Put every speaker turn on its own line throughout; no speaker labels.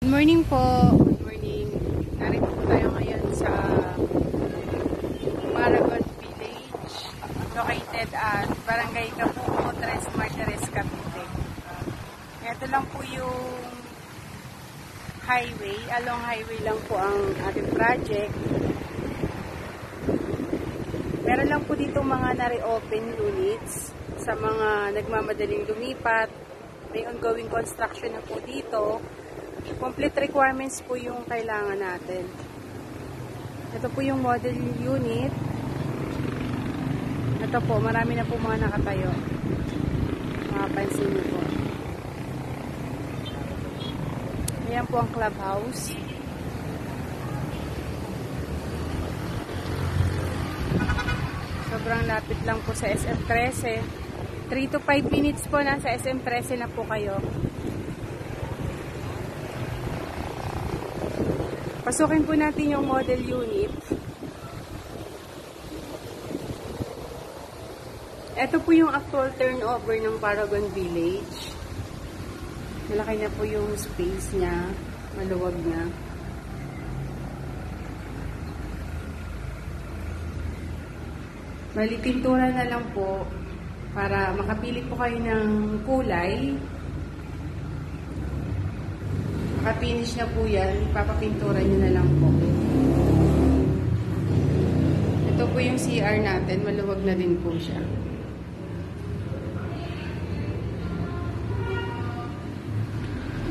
Good morning po. Good morning. Narito po tayo ngayon sa Paragon Village, located at Barangay Capuco, Tres Martires, Cavite. Ito lang po yung highway. Along highway lang po ang ating project. Meron lang po dito mga na-reopen units sa mga nagmamadaling lumipat. May ongoing construction na po dito. Complete requirements po yung kailangan natin. Ito po yung model unit. Ito po, marami na po mga nakatayo. Makapansin niyo po. Ayan po ang clubhouse. Sobrang lapit lang po sa SM13. 3 to 5 minutes po nasa SM13 na po kayo. Pasukin po natin yung model unit. Ito po yung actual turnover ng Paragon Village. Malaki na po yung space niya. Maluwag na. Bali, pintura na lang po para makapili po kayo ng kulay. Finish na po yan, ipapapintura nyo na lang po. Ito po yung CR natin, maluwag na din po siya.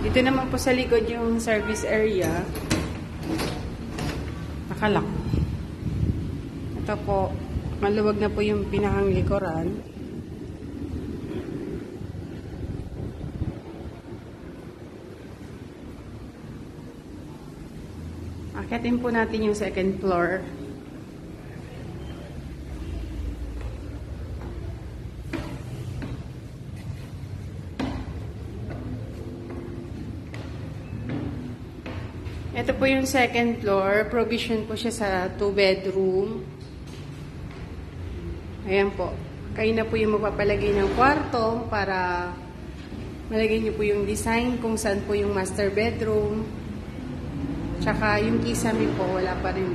Dito naman po sa likod yung service area. Nakalak. Ito po, maluwag na po yung pinakang likuran. Akitin po natin yung second floor. Ito po yung second floor. Provision po siya sa 2-bedroom. Ayan po. Kayo na po yung magpapalagay ng kwarto para malagay niyo po yung design kung saan po yung master bedroom. Tsaka yung kisame po, wala pa rin.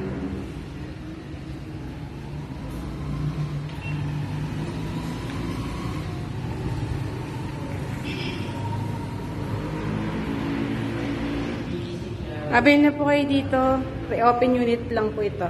Avail na po kayo dito. Pre-open unit lang po ito.